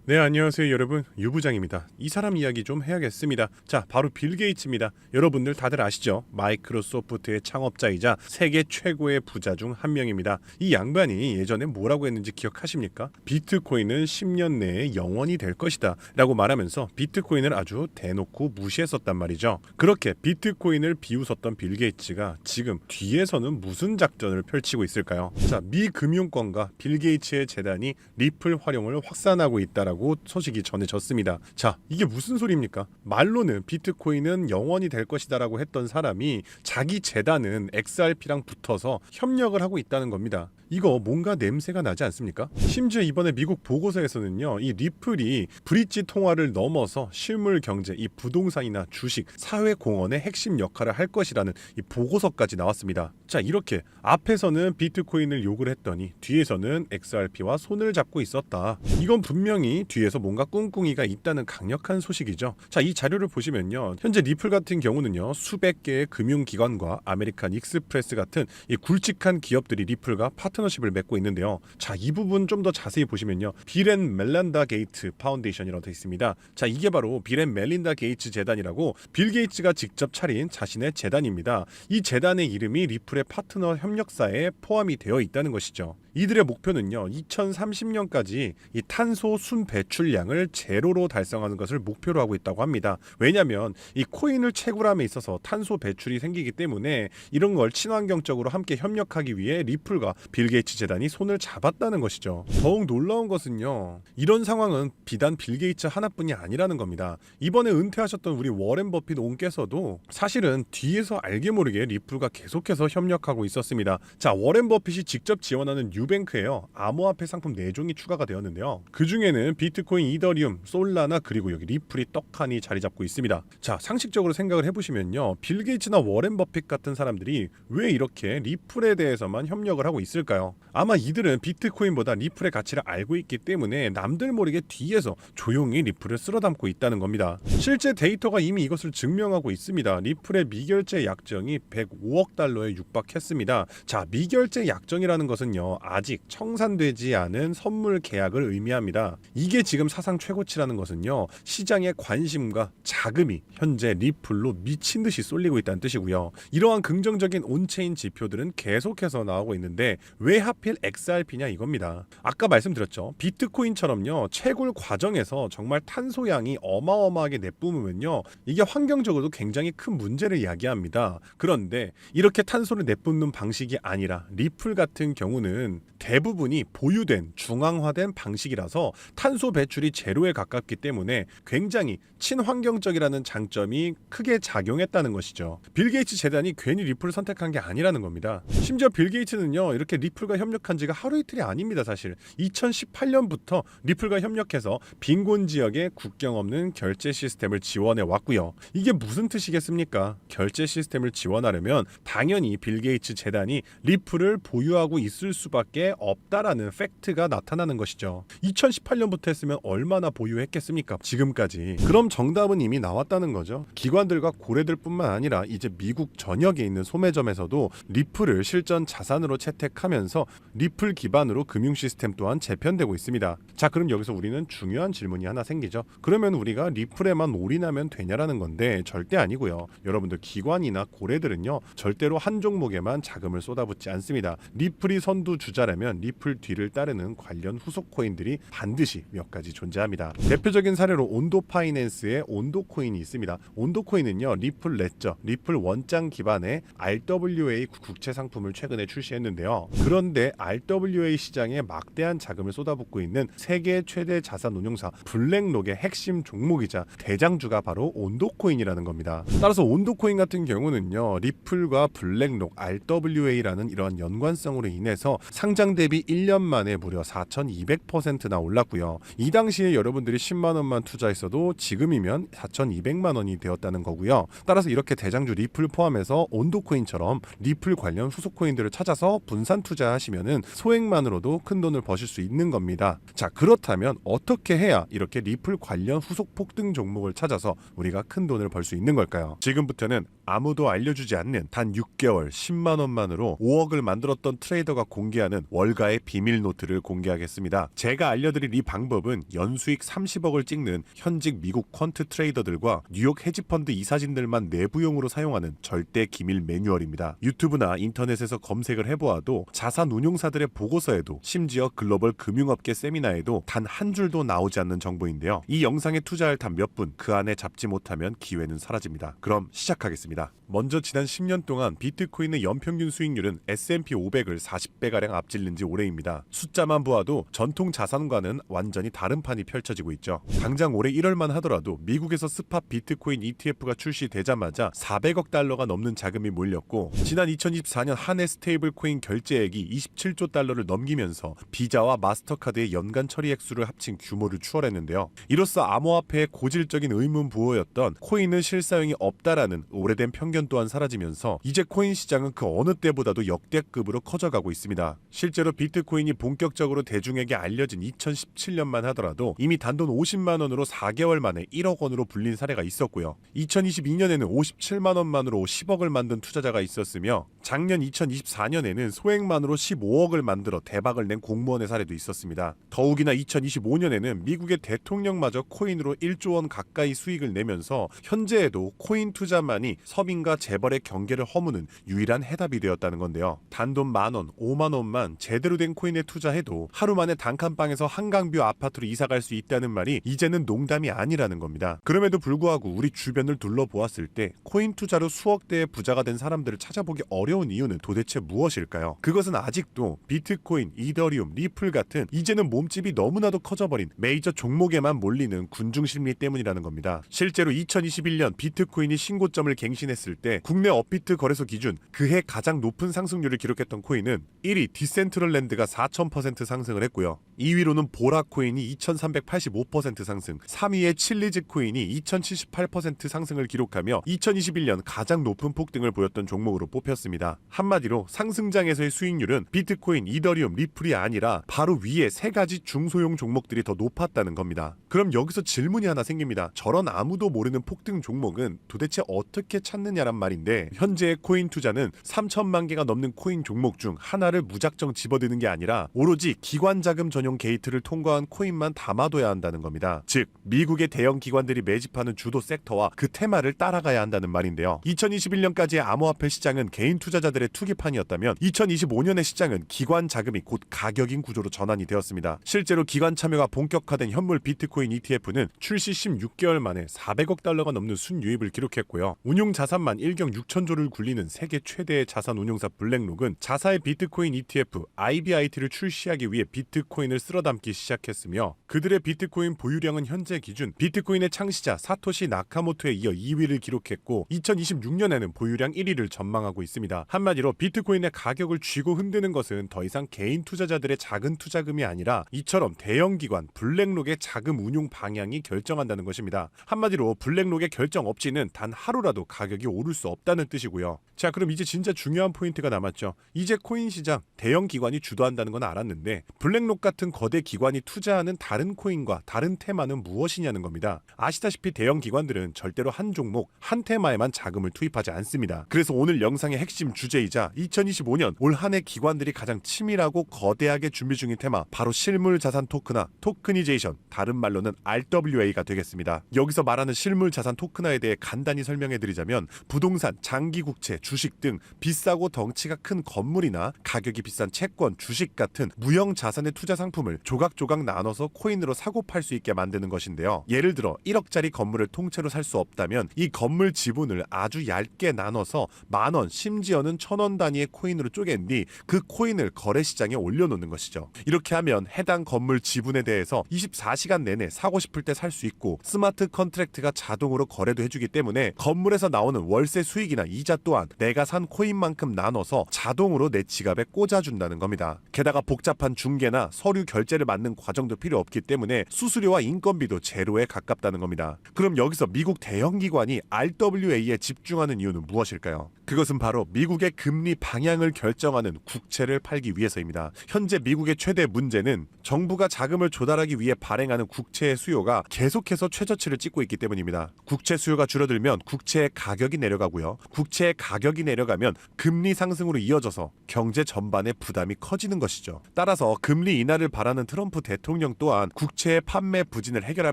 네, 안녕하세요 여러분, 유부장입니다. 이 사람 이야기 좀 해야겠습니다. 자, 바로 빌 게이츠입니다. 여러분들 다들 아시죠? 마이크로소프트의 창업자이자 세계 최고의 부자 중 한 명입니다. 이 양반이 예전에 뭐라고 했는지 기억하십니까? 비트코인은 10년 내에 영원히 될 것이다 라고 말하면서 비트코인을 아주 대놓고 무시했었단 말이죠. 그렇게 비트코인을 비웃었던 빌 게이츠가 지금 뒤에서는 무슨 작전을 펼치고 있을까요? 자, 미 금융권과 빌 게이츠의 재단이 리플 활용을 확산하고 있다라고 소식이 전해졌습니다. 자, 이게 무슨 소리입니까? 말로는 비트코인은 영원히 될 것이다라고 했던 사람이 자기 재단은 XRP랑 붙어서 협력을 하고 있다는 겁니다. 이거 뭔가 냄새가 나지 않습니까? 심지어 이번에 미국 보고서에서는요, 이 리플이 브릿지 통화를 넘어서 실물 경제, 이 부동산이나 주식, 사회 공헌의 핵심 역할을 할 것이라는 이 보고서까지 나왔습니다. 자, 이렇게 앞에서는 비트코인을 욕을 했더니 뒤에서는 XRP와 손을 잡고 있었다. 이건 분명히 뒤에서 뭔가 꿍꿍이가 있다는 강력한 소식이죠. 자, 이 자료를 보시면요, 현재 리플 같은 경우는요, 수백 개의 금융기관과 아메리칸 익스프레스 같은 이 굵직한 기업들이 리플과 파트너십을 맺고 있는데요. 자, 이 부분 좀 더 자세히 보시면요, 빌 앤 멜린다 게이츠 파운데이션이라고 되어 있습니다. 자, 이게 바로 빌 앤 멜린다 게이츠 재단이라고 빌 게이츠가 직접 차린 자신의 재단입니다. 이 재단의 이름이 리플의 파트너 협력사에 포함이 되어 있다는 것이죠. 이들의 목표는요, 2030년까지 이 탄소 순 배출량을 제로로 달성하는 것을 목표로 하고 있다고 합니다. 왜냐하면 이 코인을 채굴함에 있어서 탄소 배출이 생기기 때문에 이런 걸 친환경적으로 함께 협력하기 위해 리플과 빌 게이츠 재단이 손을 잡았다는 것이죠. 더욱 놀라운 것은요, 이런 상황은 비단 빌 게이츠 하나뿐이 아니라는 겁니다. 이번에 은퇴하셨던 우리 워렌 버핏 옹께서도 사실은 뒤에서 알게 모르게 리플과 계속해서 협력하고 있었습니다. 자, 워렌 버핏이 직접 지원하는 뉴뱅크에요, 암호화폐 상품 4종이 추가가 되었는데요. 그 중에는 비트코인, 이더리움, 솔라나 그리고 여기 리플이 떡하니 자리 잡고 있습니다. 자, 상식적으로 생각을 해보시면요, 빌 게이츠나 워렌 버핏 같은 사람들이 왜 이렇게 리플에 대해서만 협력을 하고 있을까요? 아마 이들은 비트코인보다 리플의 가치를 알고 있기 때문에 남들 모르게 뒤에서 조용히 리플을 쓸어담고 있다는 겁니다. 실제 데이터가 이미 이것을 증명하고 있습니다. 리플의 미결제 약정이 105억 달러에 육박했습니다. 자, 미결제 약정이라는 것은요, 아직 청산되지 않은 선물 계약을 의미합니다. 이게 지금 사상 최고치라는 것은요, 시장의 관심과 자금이 현재 리플로 미친 듯이 쏠리고 있다는 뜻이고요. 이러한 긍정적인 온체인 지표들은 계속해서 나오고 있는데 왜 하필 XRP냐 이겁니다. 아까 말씀드렸죠, 비트코인처럼요, 채굴 과정에서 정말 탄소양이 어마어마하게 내뿜으면요, 이게 환경적으로도 굉장히 큰 문제를 야기합니다. 그런데 이렇게 탄소를 내뿜는 방식이 아니라 리플 같은 경우는 대부분이 보유된 중앙화된 방식이라서 탄소 배출이 제로에 가깝기 때문에 굉장히 친환경적이라는 장점이 크게 작용했다는 것이죠. 빌 게이츠 재단이 괜히 리플을 선택한 게 아니라는 겁니다. 심지어 빌 게이츠는요, 이렇게 리플과 협력한 지가 하루 이틀이 아닙니다. 사실 2018년부터 리플과 협력해서 빈곤 지역에 국경 없는 결제 시스템을 지원해 왔고요. 이게 무슨 뜻이겠습니까? 결제 시스템을 지원하려면 당연히 빌 게이츠 재단이 리플을 보유하고 있을 수밖에 없다라는 팩트가 나타나는 것이죠. 2018년부터 했으면 얼마나 보유했겠습니까? 지금까지. 그럼 정답은 이미 나왔다는 거죠. 기관들과 고래들 뿐만 아니라 이제 미국 전역에 있는 소매점에서도 리플을 실전 자산으로 채택하면서 리플 기반으로 금융 시스템 또한 재편되고 있습니다. 자, 그럼 여기서 우리는 중요한 질문이 하나 생기죠. 그러면 우리가 리플에만 올인하면 되냐라는 건데 절대 아니고요. 여러분들 기관이나 고래들은요, 절대로 한 종목에만 자금을 쏟아붓지 않습니다. 리플이 선두주자라면 리플 뒤를 따르는 관련 후속 코인들이 반드시 몇 가지 존재합니다. 대표적인 사례로 온도 파이낸스의 온도 코인이 있습니다. 온도 코인은요, 리플 레저, 리플 원장 기반의 RWA 국채 상품을 최근에 출시했는데요. 그런데 RWA 시장에 막대한 자금을 쏟아붓고 있는 세계 최대 자산 운용사 블랙록의 핵심 종목이자 대장주가 바로 온도 코인이라는 겁니다. 따라서 온도 코인 같은 경우는요, 리플과 블랙록, RWA라는 이러한 연관성으로 인해서 상장 대비 1년 만에 무려 4,200%나 올랐고요. 이 당시에 여러분들이 10만 원만 투자했어도 지금이면 4,200만 원이 되었다는 거고요. 따라서 이렇게 대장주 리플 포함해서 온도코인처럼 리플 관련 후속 코인들을 찾아서 분산 투자하시면은 소액만으로도 큰 돈을 버실 수 있는 겁니다. 자, 그렇다면 어떻게 해야 이렇게 리플 관련 후속 폭등 종목을 찾아서 우리가 큰 돈을 벌 수 있는 걸까요? 지금부터는 아무도 알려주지 않는 단 6개월 10만 원만으로 5억을 만들었던 트레이더가 공개하는 월가의 비밀 노트를 공개하겠습니다. 제가 알려드릴 이 방법은 연수익 30억을 찍는 현직 미국 퀀트 트레이더들과 뉴욕 헤지펀드 이사진들만 내부용으로 사용하는 절대 기밀 매뉴얼입니다. 유튜브나 인터넷에서 검색을 해보아도 자산 운용사들의 보고서에도 심지어 글로벌 금융업계 세미나에도 단 한 줄도 나오지 않는 정보인데요. 이 영상에 투자할 단 몇 분 그 안에 잡지 못하면 기회는 사라집니다. 그럼 시작하겠습니다. 먼저 지난 10년 동안 비트코인의 연평균 수익률은 S&P 500을 40배가량 앞질른 지 오래입니다. 숫자만 보아도 전통 자산과는 완전히 다른 판이 펼쳐지고 있죠. 당장 올해 1월만 하더라도 미국에서 스팟 비트코인 ETF가 출시되자마자 400억 달러가 넘는 자금이 몰렸고 지난 2024년 한 해 스테이블 코인 결제액이 27조 달러를 넘기면서 비자와 마스터카드의 연간 처리 액수를 합친 규모를 추월했는데요. 이로써 암호화폐의 고질적인 의문 부호였던 코인은 실사용이 없다라는 오래된 편견 또한 사라지면서 이제 코인 시장은 그 어느 때보다도 역대급으로 커져가고 있습니다. 실제로 비트코인이 본격적으로 대중에게 알려진 2017년만 하더라도 이미 단돈 50만 원으로 4개월 만에 1억 원으로 불린 사례가 있었고요. 2022년에는 57만 원만으로 10억을 만든 투자자가 있었으며 작년 2024년에는 소액만으로 15억을 만들어 대박을 낸 공무원의 사례도 있었습니다. 더욱이나 2025년에는 미국의 대통령마저 코인으로 1조 원 가까이 수익을 내면서 현재에도 코인 투자만이 서민과 재벌의 경계를 허무는 유일한 해답이 되었다는 건데요. 단돈 만원, 5만 원만 제대로 된 코인에 투자해도 하루 만에 단칸방에서 한강뷰 아파트로 이사갈 수 있다는 말이 이제는 농담이 아니라는 겁니다. 그럼에도 불구하고 우리 주변을 둘러보았을 때 코인 투자로 수억대의 부자가 된 사람들을 찾아보기 어려운 이유는 도대체 무엇일까요? 그것은 아직도 비트코인, 이더리움, 리플 같은 이제는 몸집이 너무나도 커져버린 메이저 종목에만 몰리는 군중심리 때문이라는 겁니다. 실제로 2021년 비트코인이 신고점을 갱신했을 때 국내 업비트 거래소 기준 그해 가장 높은 상승률을 기록했던 코인은 1위 디센트럴랜드가 4000% 상승을 했고요. 2위로는 보라코인이 2385% 상승, 3위의 칠리즈 코인이 2078% 상승을 기록하며 2021년 가장 높은 폭등을 보였던 종목으로 뽑혔습니다. 한마디로 상승장에서의 수익률은 비트코인, 이더리움, 리플이 아니라 바로 위에 세 가지 중소형 종목들이 더 높았다는 겁니다. 그럼 여기서 질문이 하나 생깁니다. 저런 아무도 모르는 폭등 종목은 도대체 어떻게 찾느냐란 말인데 현재의 코인 투자는 3천만 개가 넘는 코인 종목 중 하나를 무작정 집어드는 게 아니라 오로지 기관 자금 전용 게이트를 통과한 코인만 담아둬야 한다는 겁니다. 즉 미국의 대형 기관들이 매집하는 주도 섹터와 그 테마를 따라가야 한다는 말인데요. 2021년까지의 암호화폐 시장은 개인 투자자들의 투기판이었다면 2025년의 시장은 기관 자금이 곧 가격인 구조로 전환이 되었습니다. 실제로 기관 참여가 본격화된 현물 비트코인 ETF는 출시 16개월 만에 400억 달러가 넘는 순유입을 기록했고요. 운용 자산만 1경 6천조를 굴리는 세계 최대의 자산 운용사 블랙록은 자사의 비트코인 ETF IBIT를 출시하기 위해 비트코인을 쓸어담기 시작했으며 그들의 비트코인 보유량은 현재 기준 비트코인의 창시자 사토시 나카모토에 이어 2위를 기록했고 2026년에는 보유량 1위를 전망하고 있습니다. 한마디로 비트코인의 가격을 쥐고 흔드는 것은 더 이상 개인 투자자들의 작은 투자금이 아니라 이처럼 대형 기관 블랙록의 자금 운용 방향이 결정한다는 것입니다. 한마디로 블랙록의 결정 없이는 단 하루라도 가격이 오를 수 없다는 뜻이고요. 자, 그럼 이제 진짜 중요한 포인트가 남았죠. 이제 코인 시장 대형 기관이 주도한다는 건 알았는데 블랙록 같은 거대 기관이 투자하는 다른 코인과 다른 테마는 무엇이냐는 겁니다. 아시다시피 대형 기관들은 절대로 한 종목, 한 테마에만 자금을 투입하지 않습니다. 그래서 오늘 영상의 핵심 주제이자 2025년 올 한 해 기관들이 가장 치밀하고 거대하게 준비 중인 테마 바로 실물 자산 토큰화, 토크니제이션, 다른 말로는 RWA가 되겠습니다. 여기서 말하는 실물 자산 토큰화에 대해 간단히 설명해드리자면 부동산, 장기국채, 주식 등 비싸고 덩치가 큰 건물이나 가격이 비싼 채권, 주식 같은 무형 자산의 투자 상품을 조각조각 나눠서 코인으로 사고 팔 수 있게 만드는 것인데요. 예를 들어 1억짜리 건물을 통째로 살 수 없다면 이 건물 지분을 아주 얇게 나눠서 만원, 심지어는 1000원 단위의 코인으로 쪼갠 뒤 그 코인을 거래시장에 올려놓는 것이죠. 이렇게 하면 해당 건물 지분에 대해서 24시간 내내 사고 싶을 때 살 수 있고 스마트 컨트랙트가 자동으로 거래도 해주기 때문에 건물에서 나오는 월세 수익이나 이자 또한 내가 산 코인만큼 나눠서 자동으로 내 지갑에 꽂아준다는 겁니다. 게다가 복잡한 중개나 서류 결제를 맡는 과정도 필요 없기 때문에 수수료와 인건비도 제로에 가깝다는 겁니다. 그럼 여기서 미국 대형 기관이 RWA에 집중하는 이유는 무엇일까요? 그것은 바로 미국의 금리 방향을 결정하는 국채를 팔기 위해서입니다. 현재 미국의 최대 문제는 정부가 자금을 조달하기 위해 발행하는 국채의 수요가 계속해서 최저치를 찍고 있기 때문입니다. 국채 수요가 줄어들면 국채의 가격 가격이 내려가고요. 국채의 가격이 내려가면 금리 상승으로 이어져서 경제 전반의 부담이 커지는 것이죠. 따라서 금리 인하를 바라는 트럼프 대통령 또한 국채의 판매 부진을 해결할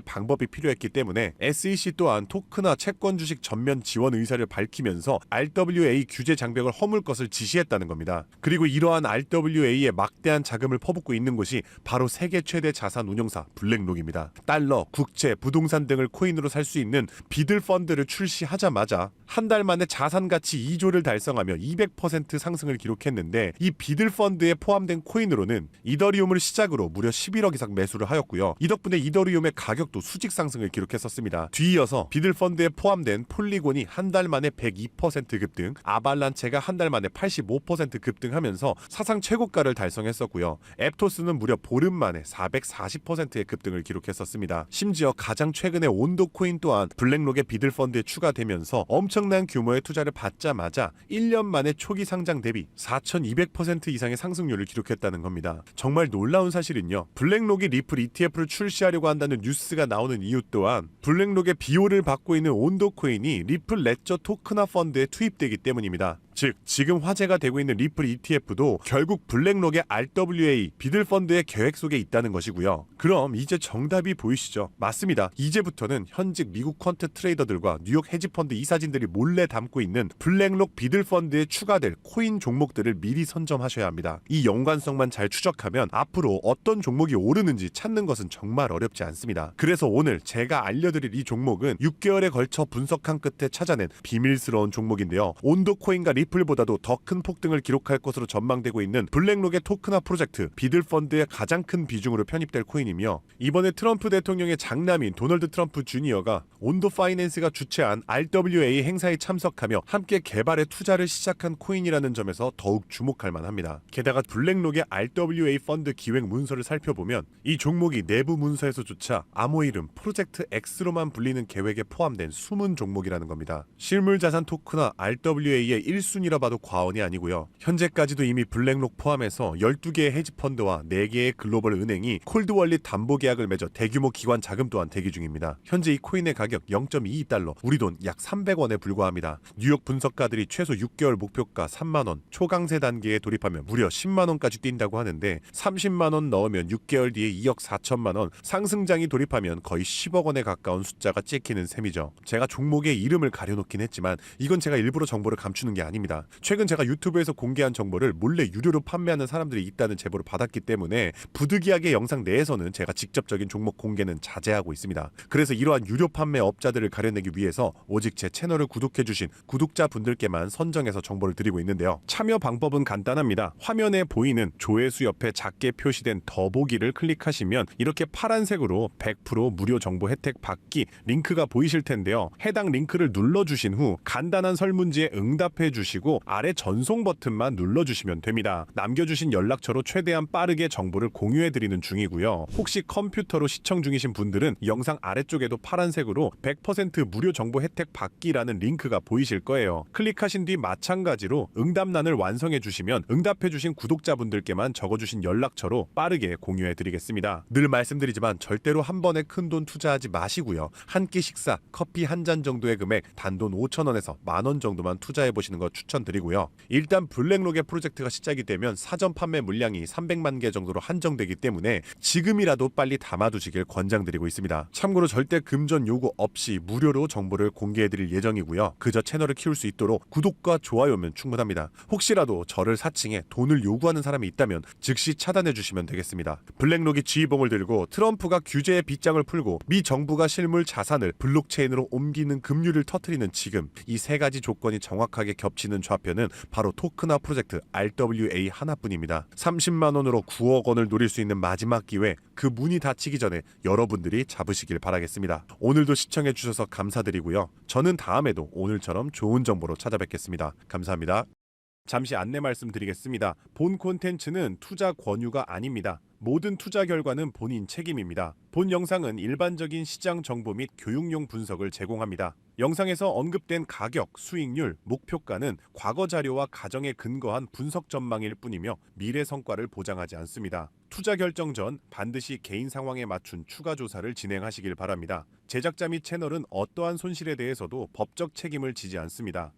방법이 필요했기 때문에 SEC 또한 토크나 채권 주식 전면 지원 의사를 밝히면서 RWA 규제 장벽을 허물 것을 지시했다는 겁니다. 그리고 이러한 RWA에 막대한 자금을 퍼붓고 있는 곳이 바로 세계 최대 자산 운용사 블랙록입니다. 달러, 국채, 부동산 등을 코인으로 살 수 있는 비들 펀드를 출시하자마자 한 달 만에 자산 가치 2조를 달성하며 200% 상승을 기록했는데, 이 비들 펀드에 포함된 코인으로는 이더리움을 시작으로 무려 11억 이상 매수를 하였고요. 이 덕분에 이더리움의 가격도 수직 상승을 기록했었습니다. 뒤이어서 비들 펀드에 포함된 폴리곤이 한 달 만에 102% 급등, 아발란체가 한 달 만에 85% 급등하면서 사상 최고가를 달성했었고요. 앱토스는 무려 보름 만에 440%의 급등을 기록했었습니다. 심지어 가장 최근에 온도 코인 또한 블랙록의 비들 펀드에 추가되면서 엄청난 규모의 투자를 받자마자 1년 만에 초기 상장 대비 4200% 이상의 상승률을 기록했다는 겁니다. 정말 놀라운 사실은요, 블랙록이 리플 ETF를 출시하려고 한다는 뉴스가 나오는 이유 또한 블랙록의 비호를 받고 있는 온도 코인이 리플 레저 토크나 펀드에 투입되기 때문입니다. 즉, 지금 화제가 되고 있는 리플 ETF도 결국 블랙록의 RWA 비들 펀드의 계획 속에 있다는 것이고요. 그럼 이제 정답이 보이시죠? 맞습니다. 이제부터는 현직 미국 퀀트 트레이더들과 뉴욕 헤지펀드 이사진들이 몰래 담고 있는 블랙록 비들 펀드에 추가될 코인 종목들을 미리 선점하셔야 합니다. 이 연관성만 잘 추적하면 앞으로 어떤 종목이 오르는지 찾는 것은 정말 어렵지 않습니다. 그래서 오늘 제가 알려드릴 이 종목은 6개월에 걸쳐 분석한 끝에 찾아낸 비밀스러운 종목인데요. 온도 코인과 리플보다도 더 큰 폭등을 기록할 것으로 전망되고 있는 블랙록의 토크나 프로젝트 비들 펀드의 가장 큰 비중으로 편입될 코인이며, 이번에 트럼프 대통령의 장남인 도널드 트럼프 주니어가 온도 파이낸스가 주최한 RWA 행사에 참석하며 함께 개발에 투자를 시작한 코인이라는 점에서 더욱 주목할 만합니다. 게다가 블랙록의 RWA 펀드 기획 문서를 살펴보면 이 종목이 내부 문서에서조차 암호 이름 프로젝트 X로만 불리는 계획에 포함된 숨은 종목이라는 겁니다. 실물자산 토크나 RWA의 1순위라 봐도 과언이 아니고요. 현재까지도 이미 블랙록 포함해서 12개의 헤지펀드와 4개의 글로벌 은행이 콜드월릿 담보 계약을 맺어 대규모 기관 자금 또한 대기 중입니다. 현재 이 코인의 가격 0.22달러, 우리 돈 약 300원에 불과합니다. 뉴욕 분석가들이 최소 6개월 목표가 3만원, 초강세 단계에 돌입하면 무려 10만원까지 뛴다고 하는데, 30만원 넣으면 6개월 뒤에 2억 4천만원, 상승장이 돌입하면 거의 10억 원에 가까운 숫자가 찍히는 셈이죠. 제가 종목의 이름을 가려놓긴 했지만 이건 제가 일부러 정보를 감추는 게 아닙니다. 최근 제가 유튜브에서 공개한 정보를 몰래 유료로 판매하는 사람들이 있다는 제보를 받았기 때문에 부득이하게 영상 내에서는 제가 직접적인 종목 공개는 자제하고 있습니다. 그래서 이러한 유료 판매 업자들을 가려내기 위해서 오직 제 채널을 구독해주신 구독자분들께만 선정해서 정보를 드리고 있는데요. 참여 방법은 간단합니다. 화면에 보이는 조회수 옆에 작게 표시된 더보기를 클릭하시면 이렇게 파란색으로 100% 무료 정보 혜택 받기 링크가 보이실 텐데요. 해당 링크를 눌러주신 후 간단한 설문지에 응답해 주시고 아래 전송 버튼만 눌러주시면 됩니다. 남겨주신 연락처로 최대한 빠르게 정보를 공유해드리는 중이고요. 혹시 컴퓨터로 시청 중이신 분들은 영상 아래쪽에도 파란색으로 100% 무료 정보 혜택 받기라는 링크가 보이실 거예요. 클릭하신 뒤 마찬가지로 응답란을 완성해 주시면 응답해 주신 구독자분들께만 적어주신 연락처로 빠르게 공유해 드리겠습니다. 늘 말씀드리지만 절대로 한 번에 큰돈 투자하지 마시고요. 한 끼 식사, 커피 한 잔 정도의 금액 단돈 5,000원에서 만원 정도만 투자해 보시는 거 추천드리고요. 일단 블랙록의 프로젝트가 시작이 되면 사전 판매 물량이 300만 개 정도로 한정되기 때문에 지금이라도 빨리 담아두시길 권장드리고 있습니다. 참고로 절대 금전 요구 없이 무료로 정보를 공개해드릴 예정이고요. 그저 채널을 키울 수 있도록 구독과 좋아요면 충분합니다. 혹시라도 저를 사칭해 돈을 요구하는 사람이 있다면 즉시 차단해주시면 되겠습니다. 블랙록이 지휘봉을 들고 트럼프가 규제의 빗장을 풀고 미 정부가 실물 자산을 블록체인으로 옮기는 급류를 터뜨리는 지금, 이 세 가지 조건이 정확하게 겹치는 좌표는 바로 토크나 프로젝트 RWA 하나뿐입니다. 30만원으로 9억 원을 노릴 수 있는 마지막 기회, 그 문이 닫히기 전에 여러분들이 잡으시길 바라겠습니다. 오늘도 시청해주셔서 감사드리고요. 저는 다음에도 오늘처럼 좋은 정보로 찾아뵙겠습니다. 감사합니다. 잠시 안내 말씀드리겠습니다. 본 콘텐츠는 투자 권유가 아닙니다. 모든 투자 결과는 본인 책임입니다. 본 영상은 일반적인 시장 정보 및 교육용 분석을 제공합니다. 영상에서 언급된 가격, 수익률, 목표가는 과거 자료와 가정에 근거한 분석 전망일 뿐이며 미래 성과를 보장하지 않습니다. 투자 결정 전 반드시 개인 상황에 맞춘 추가 조사를 진행하시길 바랍니다. 제작자 및 채널은 어떠한 손실에 대해서도 법적 책임을 지지 않습니다.